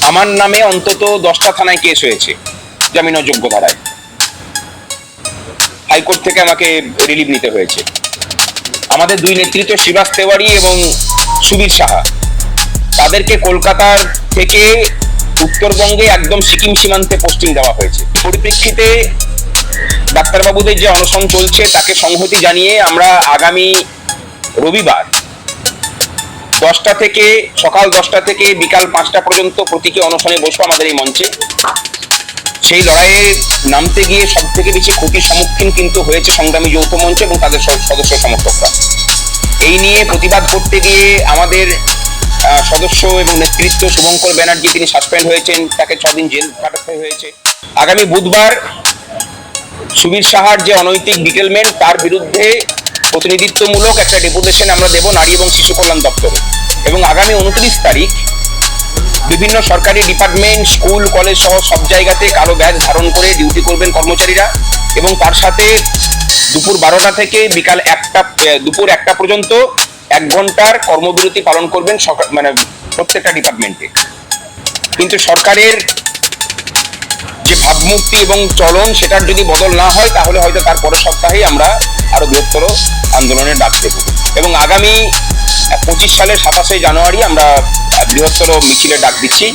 আমার নামে অন্তত 10টা থানায় কেস হয়েছে জামিন অযোগ্য ধারায়। হাইকোর্ট থেকে আমাকে রিলিভ নিতে হয়েছে। আমাদের দুই নেতৃত্ব শিবাস তেওয়ারি এবং সুবীর সাহা, তাদেরকে কলকাতার থেকে উত্তরবঙ্গে একদম সিকিম সীমান্তে পোস্টিং দেওয়া হয়েছে। পরিপ্রেক্ষিতে ডাক্তারবাবুদের যে অনশন চলছে তাকে সংহতি জানিয়ে আমরা আগামী রবিবার সকাল 10টা থেকে বিকাল 5টা পর্যন্ত প্রতীকী অনশনে বসবো আমাদের এই মঞ্চে। সেই লড়াইয়ে নামতে গিয়ে সব থেকে বেশি ক্ষতির সম্মুখীন কিন্তু হয়েছে সংগ্রামী যৌথ মঞ্চ এবং তাদের সদস্য সমর্থকরা। এই নিয়ে প্রতিবাদ করতে গিয়ে আমাদের সদস্য এবং নেতৃত্ব শুভঙ্কর ব্যানার্জি, তিনি সাসপেন্ড হয়েছেন, তাকে 6 দিন জেল কাটাতে হয়েছে। আগামী বুধবার সুবীর সাহার যে অনৈতিক ডিটেলমেন্ট, তার বিরুদ্ধে প্রতিনিধিত্বমূলক একটা ডেপুটেশন আমরা দেব নারী এবং শিশু কল্যাণ দপ্তরে। এবং আগামী 29 তারিখ বিভিন্ন সরকারি ডিপার্টমেন্ট, স্কুল, কলেজ সহ সব জায়গাতে কালো ব্যাজ ধারণ করে ডিউটি করবেন কর্মচারীরা। এবং তার সাথে দুপুর 12টা থেকে দুপুর 1টা পর্যন্ত 1 ঘন্টার কর্মবিরতি পালন করবেন মানে প্রত্যেকটা ডিপার্টমেন্টে। কিন্তু সরকারের যে ভাবমূর্তি এবং চলন, সেটার যদি বদল না হয় তাহলে হয়তো তার পরের সপ্তাহেই আমরা আরো বৃহত্তর আন্দোলনের ডাক দেব। এবং আগামী 25 সালের 27শে জানুয়ারি আমরা বৃহত্তর মিছিলের ডাক দিচ্ছি।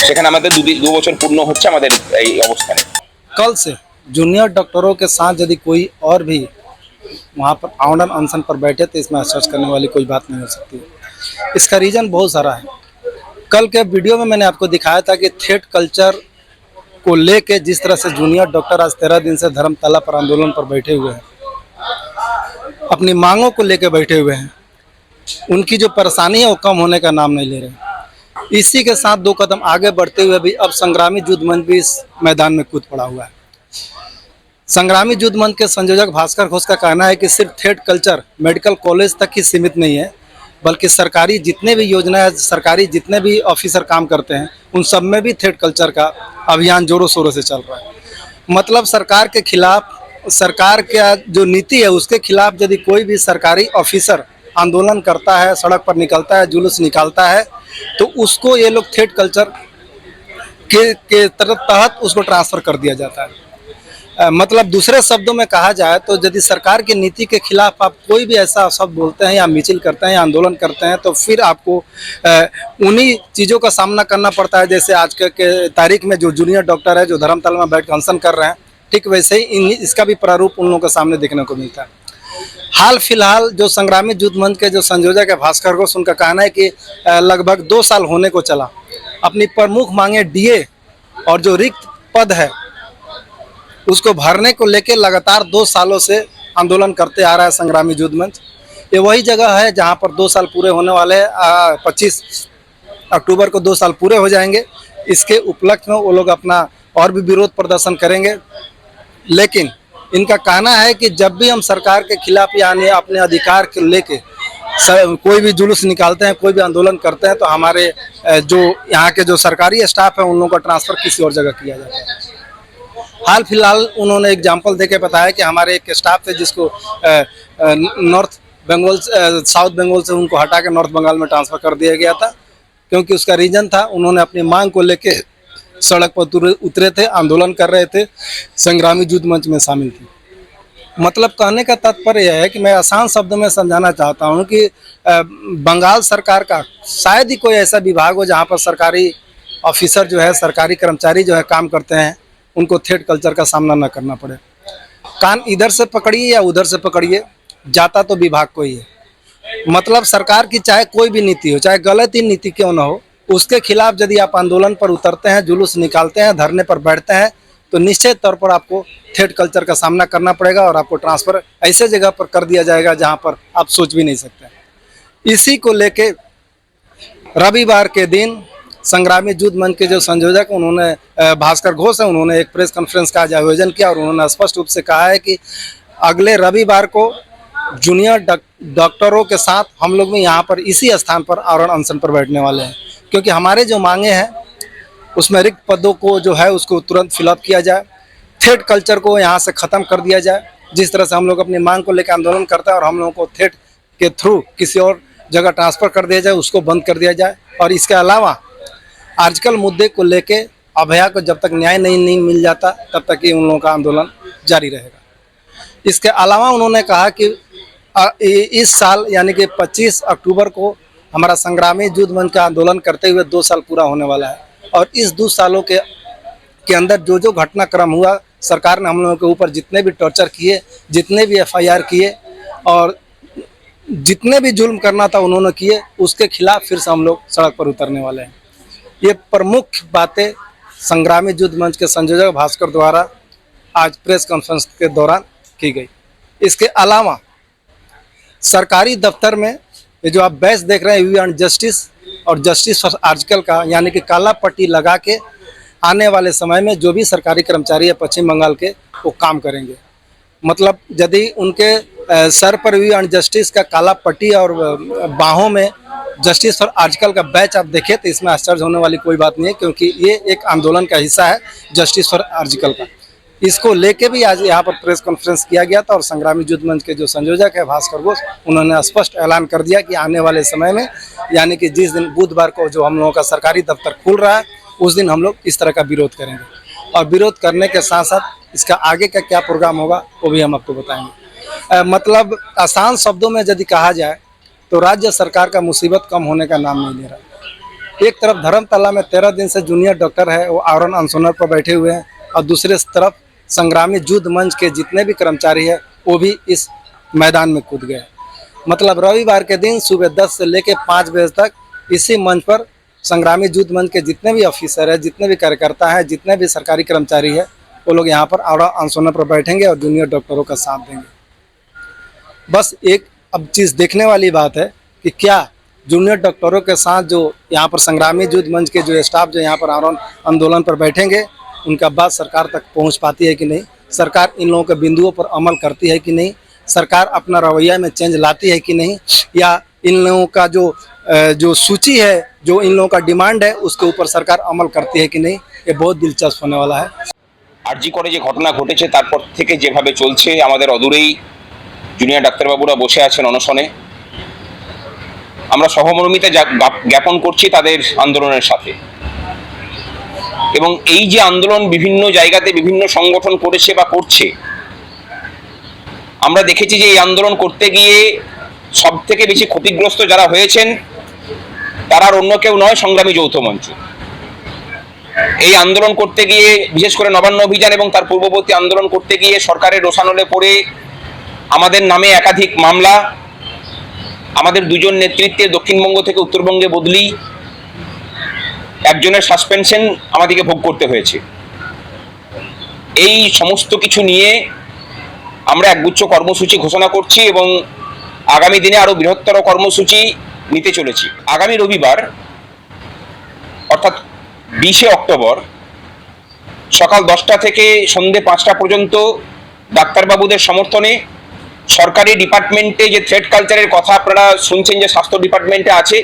সেখানে আমাদের 2 বছর পূর্ণ হচ্ছে আমাদের এই অবস্থানে। कल से जूनियर डॉक्टरों के साथ यदि कोई और भी वहाँ पर आवरण अनशन पर बैठे तो इसमें असर्च करने वाली कोई बात नहीं हो सकती है। इसका रीज़न बहुत सारा है। कल के वीडियो में मैंने आपको दिखाया था कि थेट कल्चर को लेके जिस तरह से जूनियर डॉक्टर आज 13 दिन से धर्मतला पर आंदोलन पर बैठे हुए हैं, अपनी मांगों को लेकर बैठे हुए हैं, उनकी जो परेशानी है वो कम होने का नाम नहीं ले रहे। इसी के साथ 2 कदम आगे बढ़ते हुए भी अब संग्रामी युद्ध मंच भी इस मैदान में कूद पड़ा हुआ है। संग्रामी युद्ध मंच के संयोजक भास्कर घोष का कहना है कि सिर्फ थेट कल्चर मेडिकल कॉलेज तक ही सीमित नहीं है, बल्कि सरकारी जितने भी योजनाएं, सरकारी जितने भी ऑफिसर काम करते हैं, उन सब में भी थेट कल्चर का अभियान जोरों शोरों से चल रहा है। मतलब सरकार के खिलाफ, सरकार का जो नीति है उसके खिलाफ यदि कोई भी सरकारी ऑफिसर आंदोलन करता है, सड़क पर निकलता है, जुलूस निकालता है, तो उसको ये लोग थेट कल्चर के तहत उसको ट्रांसफ़र कर दिया जाता है। मतलब दूसरे शब्दों में कहा जाए तो यदि सरकार की नीति के खिलाफ आप कोई भी ऐसा शब्द बोलते हैं या मिছিল करते हैं या आंदोलन करते हैं, तो फिर आपको उन्हीं चीज़ों का सामना करना पड़ता है। जैसे आज के तारीख में जो जूनियर डॉक्टर है जो धर्मतला में बैठ अनशन कर रहे हैं, ठीक वैसे ही इसका भी प्रारूप उन लोगों के सामने देखने को मिलता है। हाल फिलहाल जो संग्रामी युद्ध मंच के जो संयोजक है भास्कर घोष, उनका कहना है कि लगभग 2 साल होने को चला, अपनी प्रमुख मांगे डीए और जो रिक्त पद है उसको भरने को लेकर लगातार 2 सालों से आंदोलन करते आ रहा है संग्रामी युद्ध मंच। ये वही जगह है जहां पर 2 साल पूरे होने वाले 25 अक्टूबर को 2 साल पूरे हो जाएंगे। इसके उपलक्ष्य में वो लोग अपना और भी विरोध प्रदर्शन करेंगे। लेकिन इनका कहना है कि जब भी हम सरकार के खिलाफ यानी अपने अधिकार को लेके कोई भी जुलूस निकालते हैं, कोई भी आंदोलन करते हैं, तो हमारे जो यहाँ के जो सरकारी स्टाफ है उन लोगों का ट्रांसफ़र किसी और जगह किया जाता है। हाल फिलहाल उन्होंने एग्जाम्पल देके बताया कि हमारे एक स्टाफ थे जिसको नॉर्थ बंगाल, साउथ बंगाल से उनको हटा के नॉर्थ बंगाल में ट्रांसफ़र कर दिया गया था, क्योंकि उसका रीज़न था उन्होंने अपनी मांग को लेके सड़क पर उतरे थे, आंदोलन कर रहे थे, संग्रामी युद्ध मंच में शामिल थे। मतलब कहने का तात्पर्य यह है कि मैं आसान शब्दों में समझाना चाहता हूँ कि बंगाल सरकार का शायद ही कोई ऐसा विभाग हो जहाँ पर सरकारी ऑफिसर जो है, सरकारी कर्मचारी जो है काम करते हैं, उनको थेट कल्चर का सामना न करना पड़े। कान इधर से पकड़िए या उधर से पकड़िए, जाता तो विभाग को ही है। मतलब सरकार की चाहे कोई भी नीति हो, चाहे गलत ही नीति क्यों न हो, उसके खिलाफ यदि आप आंदोलन पर उतरते हैं, जुलूस निकालते हैं, धरने पर बैठते हैं, तो निश्चित तौर पर आपको थेट कल्चर का सामना करना पड़ेगा और आपको ट्रांसफ़र ऐसे जगह पर कर दिया जाएगा जहां पर आप सोच भी नहीं सकते। इसी को लेके रविवार के दिन संग्रामी युद्ध मंच के जो संयोजक उन्होंने भास्कर घोष है, उन्होंने एक प्रेस कॉन्फ्रेंस का आज आयोजन किया और उन्होंने स्पष्ट रूप से कहा है कि अगले रविवार को जूनियर डॉक्टरों के साथ हम लोग भी यहाँ पर इसी स्थान पर आवरण अनशन पर बैठने वाले हैं, क्योंकि हमारे जो मांगे हैं उसमें रिक्त पदों को जो है उसको तुरंत फिलअप किया जाए, थेट कल्चर को यहाँ से ख़त्म कर दिया जाए। जिस तरह से हम लोग अपनी मांग को लेकर आंदोलन करते हैं और हम लोगों को थेट के थ्रू किसी और जगह ट्रांसफ़र कर दिया जाए, उसको बंद कर दिया जाए। और इसके अलावा आजकल मुद्दे को लेके अभया को जब तक न्याय नहीं मिल जाता तब तक ही उन लोगों का आंदोलन जारी रहेगा। इसके अलावा उन्होंने कहा कि इस साल यानी कि 25 अक्टूबर को हमारा संग्रामी युद्ध मंच का आंदोलन करते हुए 2 साल पूरा होने वाला है और इस 2 सालों के अंदर जो घटनाक्रम हुआ, सरकार ने हम लोगों के ऊपर जितने भी टॉर्चर किए, जितने भी FIR किए और जितने भी जुल्म करना था उन्होंने किए, उसके खिलाफ फिर से हम लोग सड़क पर उतरने वाले हैं। ये प्रमुख बातें संग्रामी युद्ध मंच के संयोजक भास्कर द्वारा आज प्रेस कॉन्फ्रेंस के दौरान की गई। इसके अलावा सरकारी दफ्तर में ये जो आप बैच देख रहे हैं वी एंड जस्टिस और जस्टिस फॉर आजकल का, यानी कि काला पट्टी लगा के आने वाले समय में जो भी सरकारी कर्मचारी है पश्चिम बंगाल के वो काम करेंगे। मतलब यदि उनके सर पर वी एंड जस्टिस का काला पट्टी और बाहों में जस्टिस फॉर आजकल का बैच आप देखें तो इसमें आश्चर्य होने वाली कोई बात नहीं है, क्योंकि ये एक आंदोलन का हिस्सा है जस्टिस फॉर आजकल का। इसको लेके भी आज यहाँ पर प्रेस कॉन्फ्रेंस किया गया था और संग्रामी युद्ध मंच के जो संयोजक है भास्कर घोष, उन्होंने स्पष्ट ऐलान कर दिया कि आने वाले समय में यानी कि जिस दिन बुधवार को जो हम लोगों का सरकारी दफ्तर खुल रहा है उस दिन हम लोग इस तरह का विरोध करेंगे और विरोध करने के साथ साथ इसका आगे का क्या प्रोग्राम होगा वो भी हम आपको बताएंगे। मतलब आसान शब्दों में यदि कहा जाए तो राज्य सरकार का मुसीबत कम होने का नाम नहीं ले रहा। एक तरफ धर्मतला में 13 दिन से जूनियर डॉक्टर है वो आवरण अनशनर पर बैठे हुए हैं और दूसरे तरफ संग्रामी युद्ध मंच के जितने भी कर्मचारी हैं वो भी इस मैदान में कूद गए। मतलब रविवार के दिन सुबह 10 से लेकर 5 बजे तक इसी मंच पर संग्रामी युद्ध मंच के जितने भी ऑफिसर हैं, जितने भी कार्यकर्ता हैं, जितने भी सरकारी कर्मचारी है वो लोग यहाँ पर आवरण अनशनर पर बैठेंगे और जूनियर डॉक्टरों का साथ देंगे। बस एक अब चीज़ देखने वाली बात है कि क्या जूनियर डॉक्टरों के साथ जो यहाँ पर संग्रामी युद्ध मंच के जो स्टाफ जो यहाँ पर आवरण आंदोलन पर बैठेंगे उनका बात सरकार तक पहुँच पाती है कि नहीं, सरकार इन लोगों के बिंदुओं पर अमल करती है कि नहीं, सरकार अपना रवैया में चेंज लाती है कि नहीं, या इन लोगों का जो सूची है, जो इन लोगों का डिमांड है उसके ऊपर सरकार अमल करती है कि नहीं, ये बहुत दिलचस्प होने वाला है। আরজি করে যে ঘটনা ঘটেছে তারপর থেকে যেভাবে চলছে আমাদের অদূরেই জুনিয়র ডাক্তারবাবুরা বসে আছেন অনশনে। আমরা সহমর্মিতা জ্ঞাপন করছি তাদের আন্দোলনের সাথে এবং এই যে আন্দোলন বিভিন্ন জায়গাতে বিভিন্ন সংগঠন করেছে বা করছে, আমরা দেখেছি যে এই আন্দোলন করতে গিয়ে সব থেকে বেশি ক্ষতিগ্রস্ত যারা হয়েছেন তারা আর অন্য কেউ নয়, সংগ্রামী যৌথ মঞ্চ। এই আন্দোলন করতে গিয়ে বিশেষ করে নবান্ন অভিযান এবং তার পূর্ববর্তী আন্দোলন করতে গিয়ে সরকারের রোষানলে পড়ে আমাদের নামে একাধিক মামলা, আমাদের দুজন নেতৃত্বে দক্ষিণবঙ্গ থেকে উত্তরবঙ্গে বদলি, একজনের সাসপেনশন আমাদেরকে ভোগ করতে হয়েছে। এই সমস্ত কিছু নিয়ে আমরা একগুচ্ছ কর্মসূচি ঘোষণা করছি এবং আগামী দিনে আরো বৃহত্তর কর্মসূচি নিতে চলেছি। আগামী রবিবার অর্থাৎ 20 অক্টোবর সকাল 10টা থেকে সন্ধ্যে 5টা পর্যন্ত ডাক্তারবাবুদের সমর্থনে সরকারি ডিপার্টমেন্টে যে থ্রেড কালচারের কথা আপনারা শুনছেন যে স্বাস্থ্য ডিপার্টমেন্টে আছে,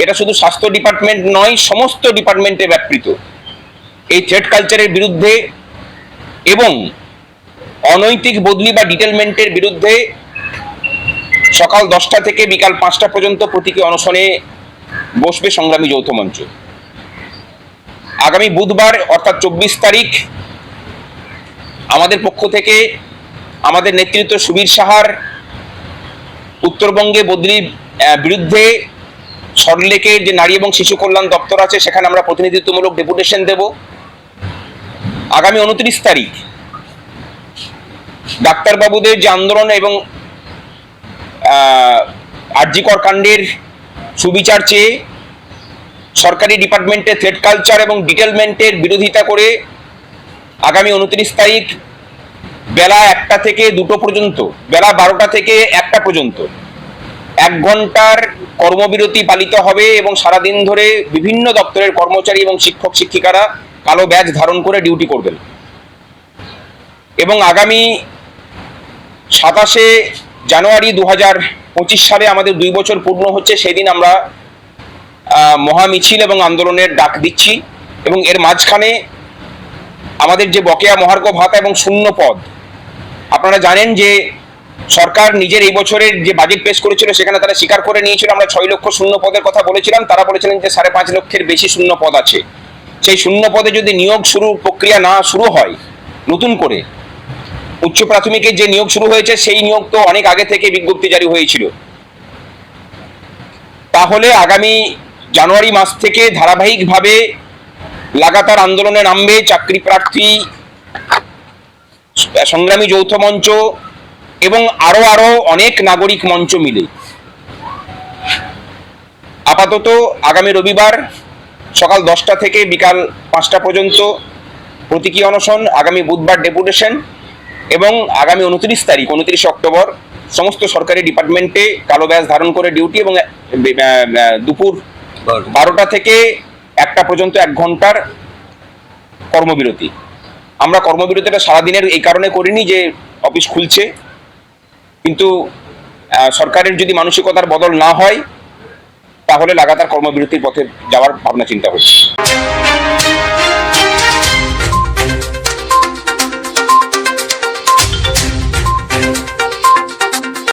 এটা শুধু স্বাস্থ্য ডিপার্টমেন্ট নয়, সমস্ত ডিপার্টমেন্টে ব্যাপৃত এই থ্রেড কালচারের বিরুদ্ধে এবং অনৈতিক বদলি বা ডিটেলমেন্টের বিরুদ্ধে সকাল 10টা থেকে বিকাল 5টা পর্যন্ত প্রতীকী অনশনে বসবে সংগ্রামী যৌথ মঞ্চ। আগামী বুধবার অর্থাৎ 24 তারিখ আমাদের পক্ষ থেকে আমাদের নেতৃত্ব সুবীর সাহার উত্তরবঙ্গে বদলির বিরুদ্ধে সল্টলেকের যে নারী এবং শিশু কল্যাণ দপ্তর আছে সেখানে আমরা প্রতিনিধিত্বমূলক ডেপুটেশন দেব। আগামী 29 তারিখ ডাক্তারবাবুদের যে আন্দোলন এবং আরজি কর কাণ্ডের সুবিচার চেয়ে সরকারি ডিপার্টমেন্টের থ্রেড কালচার এবং ডিটেলমেন্টের বিরোধিতা করে আগামী 29 তারিখ বেলা 1টা থেকে 2টো পর্যন্ত, বেলা 12টা থেকে 1টা পর্যন্ত 1 ঘন্টার কর্মবিরতি পালিত হবে এবং সারাদিন ধরে বিভিন্ন দপ্তরের কর্মচারী এবং শিক্ষক শিক্ষিকারা কালো ব্যাজ ধারণ করে ডিউটি করবেন। এবং আগামী 27শে জানুয়ারি 2025 সালে আমাদের 2 বছর পূর্ণ হচ্ছে, সেদিন আমরা মহামিছিল এবং আন্দোলনের ডাক দিচ্ছি। এবং এর মাঝখানে আমাদের যে বকেয়া মহার্ঘ ভাতা এবং শূন্য পদ, আপনারা জানেন যে সরকার নিজের এই বছরের যে বাজেট পেশ করেছিল সেখানে তারা স্বীকার করে নিয়েছিল, আমরা 6 লক্ষ শূন্য পদের কথা বলেছিলাম, তারা বলেছিলেন যে 5.5 লক্ষের বেশি শূন্য পদ আছে। সেই শূন্য পদে যদি নিয়োগ শুরু প্রক্রিয়া না শুরু হয় নতুন করে, উচ্চ প্রাথমিকের যে নিয়োগ শুরু হয়েছে সেই নিয়োগ তো অনেক আগে থেকে বিজ্ঞপ্তি জারি হয়েছিল, তাহলে আগামী জানুয়ারি মাস থেকে ধারাবাহিকভাবে লাগাতার আন্দোলনে নামবে চাকরি প্রার্থী, সংগ্রামী যৌথ মঞ্চ এবং আরো অনেক নাগরিক মঞ্চ মিলে। আপাতত আগামী রবিবার সকাল 10টা থেকে বিকাল 5টা পর্যন্ত প্রতীকী অনশন, আগামী বুধবার ডেপুটেশন এবং আগামী 29 অক্টোবর সমস্ত সরকারি ডিপার্টমেন্টে কালো ব্যাজ ধারণ করে ডিউটি এবং দুপুর 12টা থেকে 1টা পর্যন্ত 1 ঘন্টার কর্মবিরতি। আমরা কর্মবিরতিটা সারাদিনের এই কারণে করিনি যে অফিস খুলছে, কিন্তু সরকারের যদি মানসিকতার বদল না হয় তাহলে লাগাতার কর্মবিরতির পথে যাওয়ার ভাবনা চিন্তা হচ্ছে।